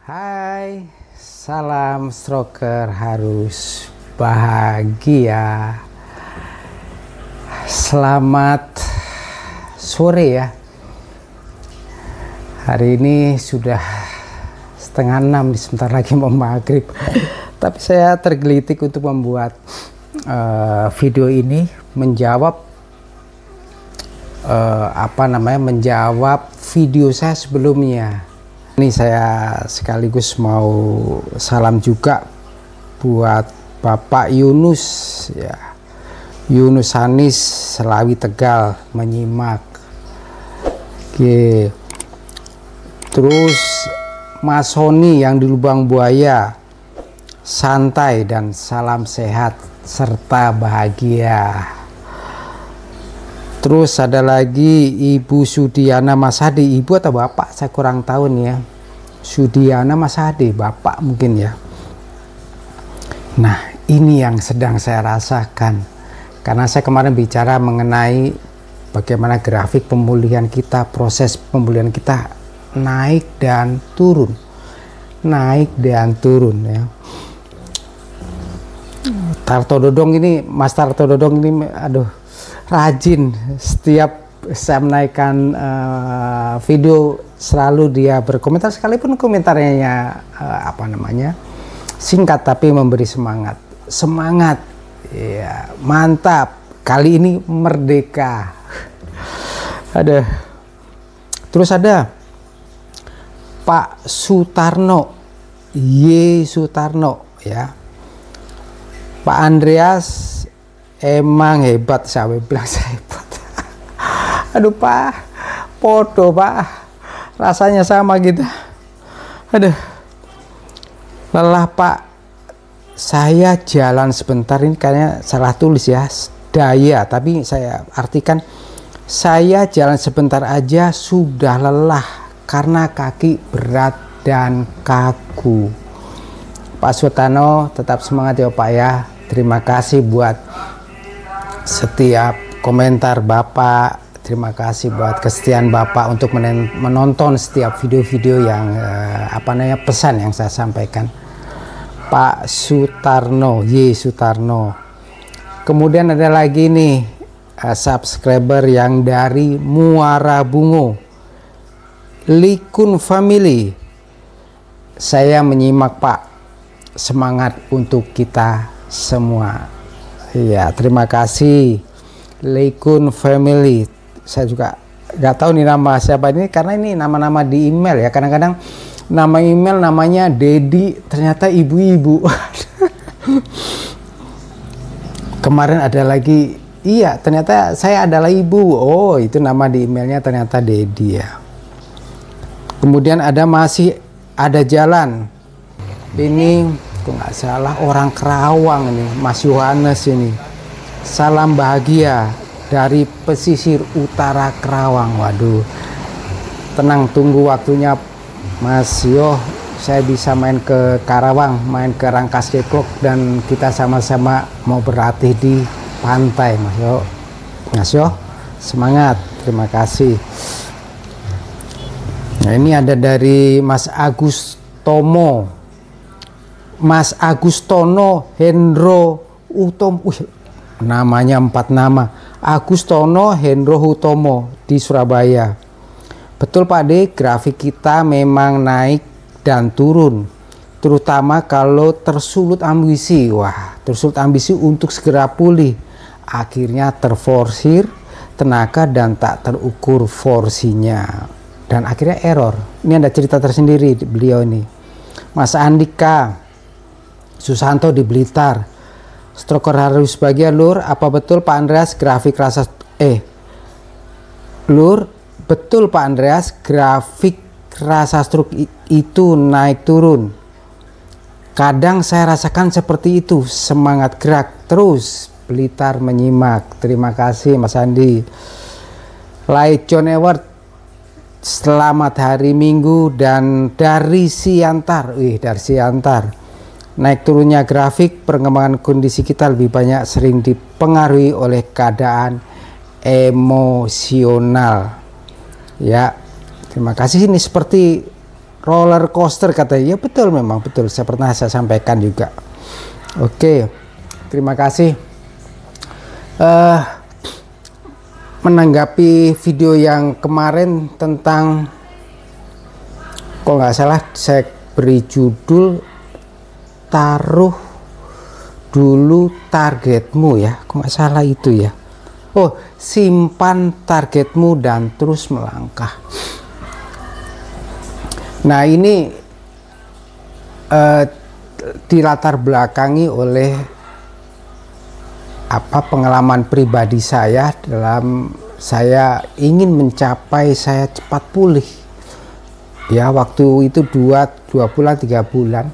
Hai, salam stroker harus bahagia. Selamat sore ya. Hari ini sudah setengah 6, sebentar lagi mau maghrib. Tapi saya tergelitik untuk membuat video ini menjawab menjawab video saya sebelumnya. Ini saya sekaligus mau salam juga buat Bapak Yunus ya. Yunus Hanis Selawi Tegal menyimak. Oke. Terus Mas Sony yang di Lubang Buaya, santai dan salam sehat serta bahagia. Terus ada lagi Ibu Sudiana Masadi, ibu atau bapak saya kurang tahu nih ya. Sudiana Masadi, bapak mungkin ya. Nah, ini yang sedang saya rasakan. Karena saya kemarin bicara mengenai bagaimana grafik pemulihan kita, proses pemulihan kita naik dan turun. Naik dan turun ya. Tarto Dodong ini, Mas Tarto Dodong ini aduh rajin, setiap saya menaikkan video selalu dia berkomentar, sekalipun komentarnya singkat tapi memberi semangat ya, mantap, kali ini merdeka. Ada terus ada Pak Sutarno Y Sutarno ya. Pak Andreas emang hebat, saya bilang saya hebat. Aduh Pak, podo Pak, rasanya sama gitu. Aduh, lelah Pak, saya jalan sebentar, ini kayaknya salah tulis ya, daya, tapi saya artikan saya jalan sebentar aja sudah lelah karena kaki berat dan kaku. Pak Sutano tetap semangat ya Pak ya. Terima kasih buat setiap komentar Bapak, terima kasih buat kesetiaan Bapak untuk menonton setiap video-video yang pesan yang saya sampaikan. Pak Sutarno Y Sutarno. Kemudian ada lagi nih subscriber yang dari Muara Bungo, Likun Family. Saya menyimak Pak, semangat untuk kita semua. Iya, terima kasih Likun Family. Saya juga nggak tahu nih nama siapa ini, karena ini nama-nama di email ya. Kadang-kadang nama email namanya Dedi, ternyata ibu-ibu. Kemarin ada lagi, iya ternyata saya adalah ibu. Oh, itu nama di emailnya ternyata Dedi ya. Kemudian masih ada jalan. Ini kok nggak salah orang Kerawang ini, Mas Yohanes ini. Salam bahagia dari pesisir utara Kerawang. Waduh, tenang, tunggu waktunya Mas Yo, saya bisa main ke Karawang, main ke Rangkas Deplok, dan kita sama-sama mau berlatih di pantai Mas Yo. Mas Yo, semangat, terima kasih. Nah, ini ada dari Mas Agus Tomo, Mas Agustono Hendro Utomo, namanya 4 nama, Agustono Hendro Utomo di Surabaya. Betul Pak D, grafik kita memang naik dan turun, terutama kalau tersulut ambisi. Wah, tersulut ambisi untuk segera pulih, akhirnya terforsir tenaga dan tak terukur porsinya, dan akhirnya error. Ini ada cerita tersendiri beliau ini. Mas Andika Susanto di Blitar, stroker harus bahagia Lur, apa betul Pak Andreas grafik rasa Lur, betul Pak Andreas grafik rasa stroke itu naik turun. Kadang saya rasakan seperti itu, semangat gerak terus. Blitar menyimak, terima kasih Mas Andi. Light John Edward, selamat hari Minggu dan dari Siantar. Dari Siantar. Naik turunnya grafik perkembangan kondisi kita lebih banyak sering dipengaruhi oleh keadaan emosional. Ya, terima kasih. Ini seperti roller coaster katanya. Ya betul, memang betul, saya pernah saya sampaikan juga. Oke, terima kasih. Menanggapi video yang kemarin tentang, kalau nggak salah saya beri judul taruh dulu targetmu ya, kalau nggak salah itu ya. Oh, simpan targetmu dan terus melangkah. Nah, ini dilatar belakangi oleh pengalaman pribadi saya dalam saya ingin mencapai saya cepat pulih. Ya, waktu itu 2 bulan 3 bulan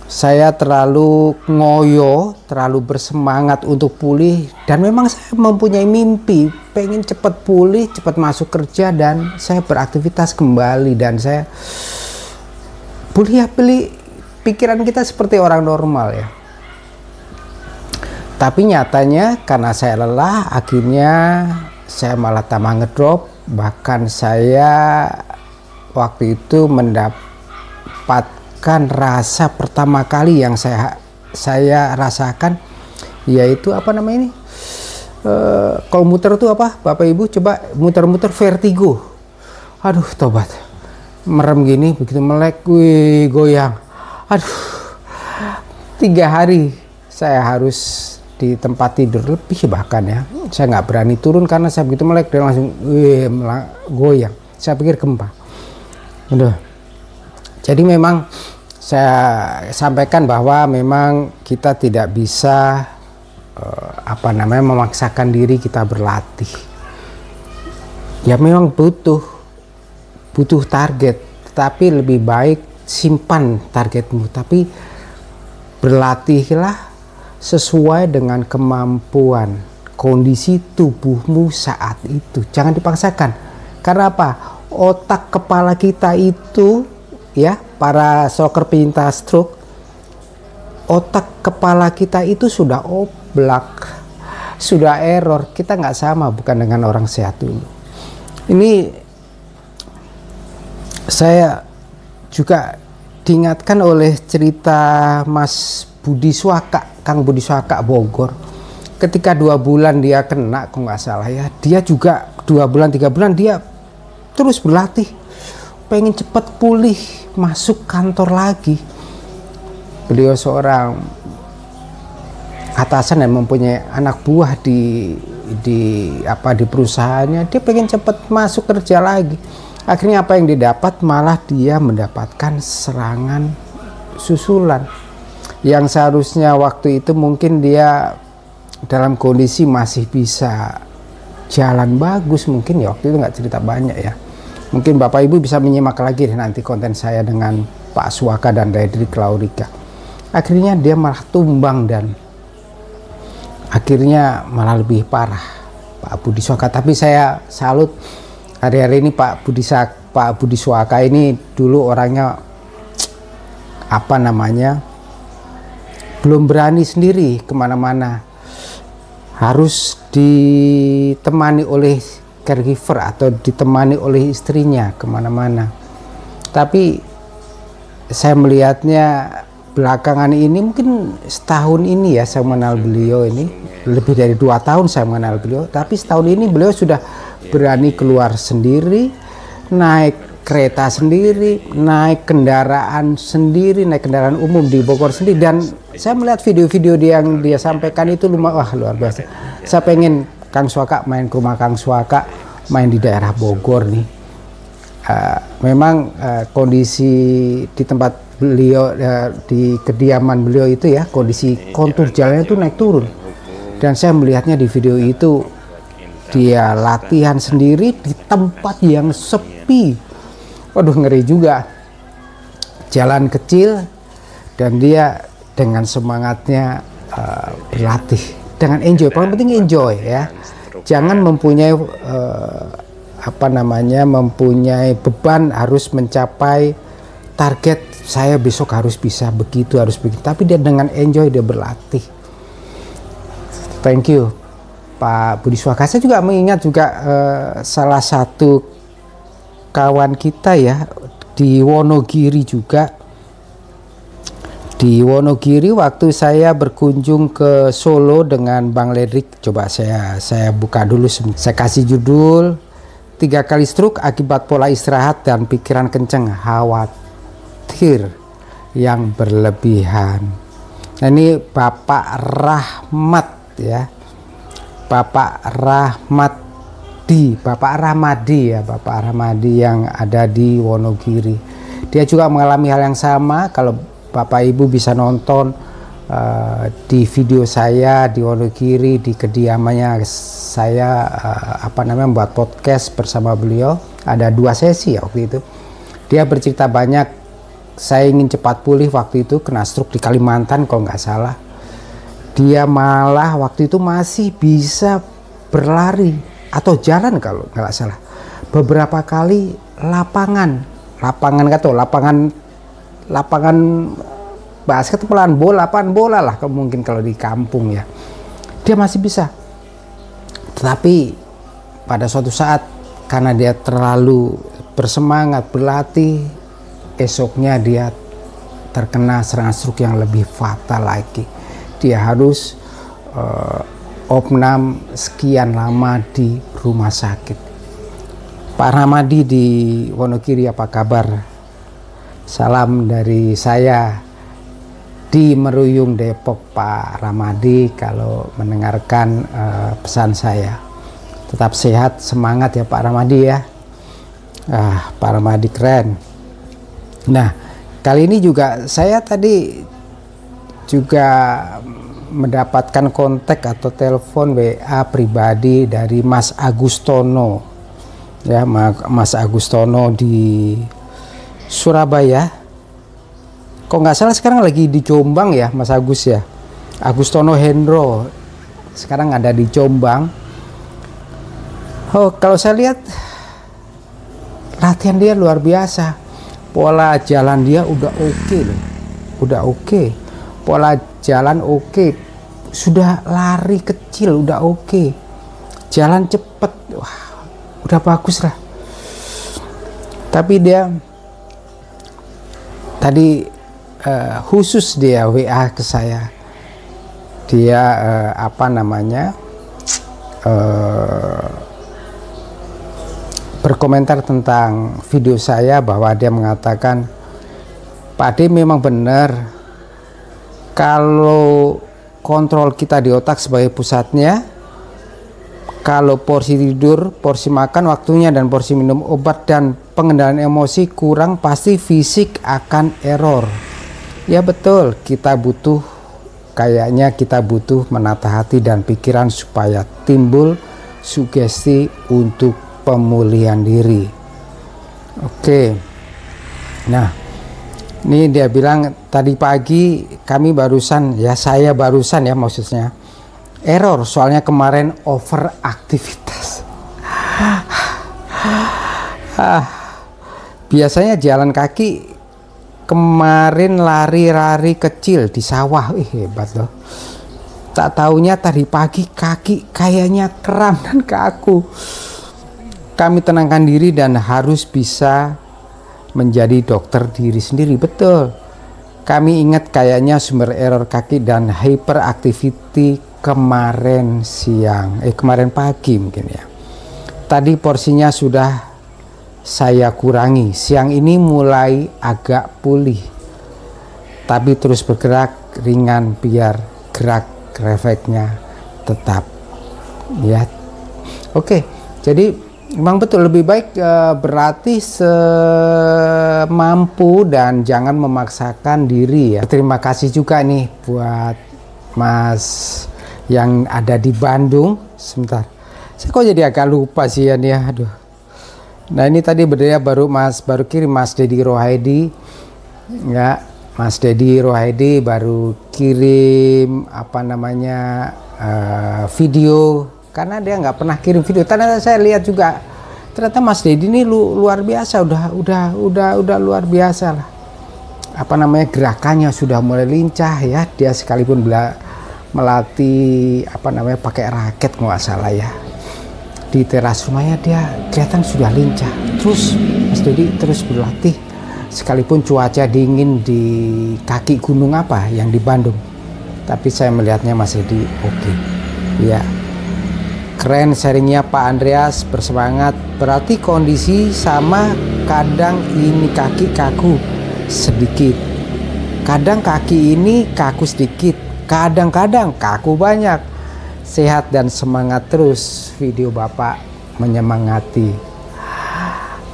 saya terlalu ngoyo, terlalu bersemangat untuk pulih, dan memang saya mempunyai mimpi pengen cepat pulih, cepat masuk kerja dan saya beraktivitas kembali, dan saya pulih ya, pikiran kita seperti orang normal ya. Tapi nyatanya karena saya lelah, akhirnya saya malah tambah ngedrop. Bahkan saya waktu itu mendapatkan rasa pertama kali yang saya rasakan, yaitu apa namanya ini, kalau muter itu apa, Bapak Ibu coba muter-muter, vertigo. Aduh, tobat, merem gini, begitu melek, wih, goyang. Aduh, 3 hari saya harus di tempat tidur lebih bahkan ya. Saya nggak berani turun karena saya begitu melek dan langsung goyang. Saya pikir gempa. Udah. Jadi memang saya sampaikan bahwa memang kita tidak bisa memaksakan diri kita berlatih. Ya memang butuh target, tapi lebih baik simpan targetmu, tapi berlatihlah sesuai dengan kemampuan kondisi tubuhmu saat itu. Jangan dipaksakan. Karena apa? Otak kepala kita itu ya, para stroker penyintas stroke, otak kepala kita itu sudah oblak, sudah error. Kita nggak sama, bukan dengan orang sehat dulu. Ini saya juga diingatkan oleh cerita Mas Budi Swaka, Kang Budi Swaka Bogor. Ketika 2 bulan dia kena, kok nggak salah ya, dia juga 2 bulan 3 bulan dia terus berlatih, pengen cepat pulih, masuk kantor lagi. Beliau seorang atasan yang mempunyai anak buah di perusahaannya, dia pengen cepat masuk kerja lagi. Akhirnya apa yang didapat, malah dia mendapatkan serangan susulan yang seharusnya waktu itu mungkin dia dalam kondisi masih bisa jalan bagus, mungkin ya waktu itu nggak cerita banyak ya. Mungkin Bapak Ibu bisa menyimak lagi nanti konten saya dengan Pak Swaka dan Redri Klaurika. Akhirnya dia malah tumbang dan akhirnya malah lebih parah Pak Budi Swaka. Tapi saya salut hari-hari ini Pak Budi Swaka ini dulu orangnya belum berani sendiri kemana-mana, harus ditemani oleh caregiver atau ditemani oleh istrinya kemana-mana. Tapi saya melihatnya belakangan ini, mungkin setahun ini ya saya mengenal beliau, ini lebih dari 2 tahun saya mengenal beliau, tapi setahun ini beliau sudah berani keluar sendiri, naik kereta sendiri, naik kendaraan sendiri, naik kendaraan umum di Bogor sendiri. Dan saya melihat video-video yang dia sampaikan itu luar biasa. Saya pengen Kang Swaka main ke rumah Kang Swaka, main di daerah Bogor nih. Memang kondisi di tempat beliau, di kediaman beliau itu ya, kondisi kontur jalannya itu naik turun. Dan saya melihatnya di video itu, dia latihan sendiri di tempat yang sepi. Waduh, ngeri juga. Jalan kecil dan dia dengan semangatnya berlatih, dengan enjoy. Paling penting enjoy ya. Jangan mempunyai mempunyai beban harus mencapai target, saya besok harus bisa begitu, harus begitu. Tapi dia dengan enjoy, dia berlatih. Thank you Pak Budi Swaka. Saya juga mengingat juga salah satu kawan kita ya, di Wonogiri juga. Di Wonogiri waktu saya berkunjung ke Solo dengan Bang Ledrik, coba saya buka dulu, saya kasih judul 3 kali stroke akibat pola istirahat dan pikiran kenceng, khawatir yang berlebihan. Nah, ini Bapak Rahmat ya, Bapak Rahmadi ya, Bapak Rahmadi yang ada di Wonogiri. Dia juga mengalami hal yang sama. Kalau Bapak Ibu bisa nonton di video saya di Wonogiri, di kediamannya saya membuat podcast bersama beliau. Ada 2 sesi ya waktu itu. Dia bercerita banyak. Saya ingin cepat pulih waktu itu, kena stroke di Kalimantan kalau nggak salah. Dia malah waktu itu masih bisa berlari atau jalan kalau nggak salah. Beberapa kali lapangan basket, lapangan bola lah mungkin kalau di kampung ya. Dia masih bisa. Tetapi pada suatu saat karena dia terlalu bersemangat berlatih, esoknya dia terkena serangan stroke yang lebih fatal lagi. Dia harus opnam sekian lama di rumah sakit. Pak Ramadi di Wonogiri, apa kabar? Salam dari saya di Meruyung, Depok, Pak Ramadi, kalau mendengarkan pesan saya. Tetap sehat, semangat ya Pak Ramadi ya. Pak Ramadi keren. Nah, kali ini juga saya tadi juga mendapatkan kontak atau telepon WA pribadi dari Mas Agustono. Ya, Mas Agustono di Surabaya. Kok nggak salah sekarang lagi di Jombang ya Mas Agus ya. Agustono Hendro sekarang ada di Jombang. Oh, kalau saya lihat latihan dia luar biasa. Pola jalan dia udah oke loh. Udah oke. Pola jalan oke. Sudah lari kecil udah oke. Jalan cepet. Wah, udah bagus lah. Tapi dia tadi khusus dia WA ke saya. Dia berkomentar tentang video saya, bahwa dia mengatakan, Pak Ade memang benar kalau kontrol kita di otak sebagai pusatnya, kalau porsi tidur, porsi makan waktunya, dan porsi minum obat dan pengendalian emosi kurang, pasti fisik akan error. Ya betul, kayaknya kita butuh menata hati dan pikiran supaya timbul sugesti untuk pemulihan diri. Oke. Nah, ini dia bilang tadi pagi saya barusan ya maksudnya error, soalnya kemarin overaktivitas. Biasanya jalan kaki, kemarin lari-lari kecil di sawah. Hebat loh. Tak taunya tadi pagi kaki kayaknya kram dan kaku. Kami tenangkan diri dan harus bisa menjadi dokter diri sendiri. Betul. Kami ingat kayaknya sumber error kaki dan hyperactivity kemarin pagi mungkin ya. Tadi porsinya sudah saya kurangi. Siang ini mulai agak pulih. Tapi terus bergerak ringan biar gerak refleksnya tetap. Ya. Oke. Jadi memang betul lebih baik berlatih semampu dan jangan memaksakan diri ya. Terima kasih juga nih buat Mas yang ada di Bandung. Sebentar, saya kok jadi agak lupa sih ya nih ya. Aduh. Nah ini tadi baru kirim Mas Dedi Rohaidi ya. Mas Dedi Rohaidi baru kirim video, karena dia nggak pernah kirim video. Ternyata saya lihat juga, ternyata Mas Dedi ini luar biasa, udah luar biasa lah. Gerakannya sudah mulai lincah ya. Dia sekalipun melatih pakai raket nggak salah ya, di teras rumahnya dia kelihatan sudah lincah. Terus Mas Dedi terus berlatih sekalipun cuaca dingin di kaki gunung apa yang di Bandung, tapi saya melihatnya masih di oke. Ya, keren sharingnya Pak Andreas, bersemangat. Berarti kondisi sama, kadang ini kaki kaku sedikit, kadang kaki ini kaku sedikit, kadang-kadang kaku banyak. Sehat dan semangat terus, video Bapak menyemangati.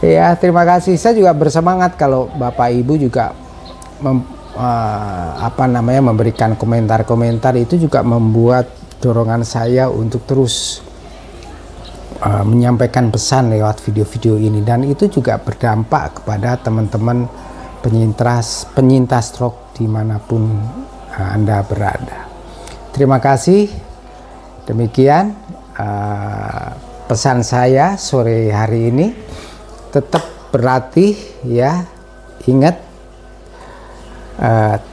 Ya, terima kasih. Saya juga bersemangat kalau Bapak Ibu juga memberikan komentar-komentar, itu juga membuat dorongan saya untuk terus menyampaikan pesan lewat video-video ini, dan itu juga berdampak kepada teman-teman penyintas stroke dimanapun Anda berada. Terima kasih. Demikian pesan saya sore hari ini. Tetap berlatih ya, ingat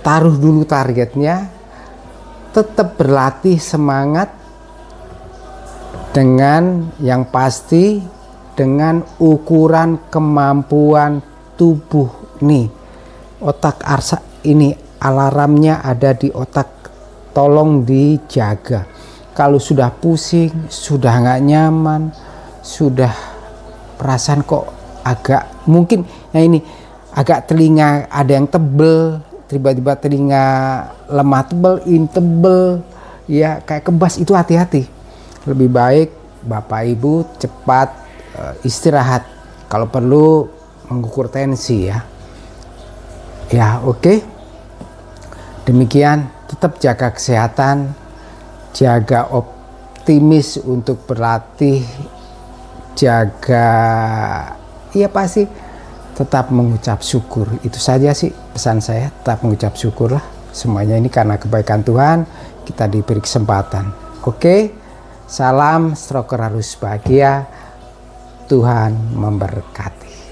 taruh dulu targetnya, tetap berlatih, semangat, dengan yang pasti dengan ukuran kemampuan tubuh nih. Otak arsa ini alarmnya ada di otak, tolong dijaga. Kalau sudah pusing, sudah nggak nyaman, sudah perasaan kok agak, mungkin ya ini agak telinga ada yang tebel, tiba-tiba telinga lemah tebel, ini tebel ya kayak kebas, itu hati-hati. Lebih baik Bapak Ibu cepat istirahat, kalau perlu mengukur tensi ya. Ya, oke. Demikian, tetap jaga kesehatan, jaga optimis untuk berlatih, jaga ya pasti tetap mengucap syukur. Itu saja sih pesan saya, tetap mengucap syukurlah. Semuanya ini karena kebaikan Tuhan, kita diberi kesempatan. Oke, salam stroker harus bahagia, Tuhan memberkati.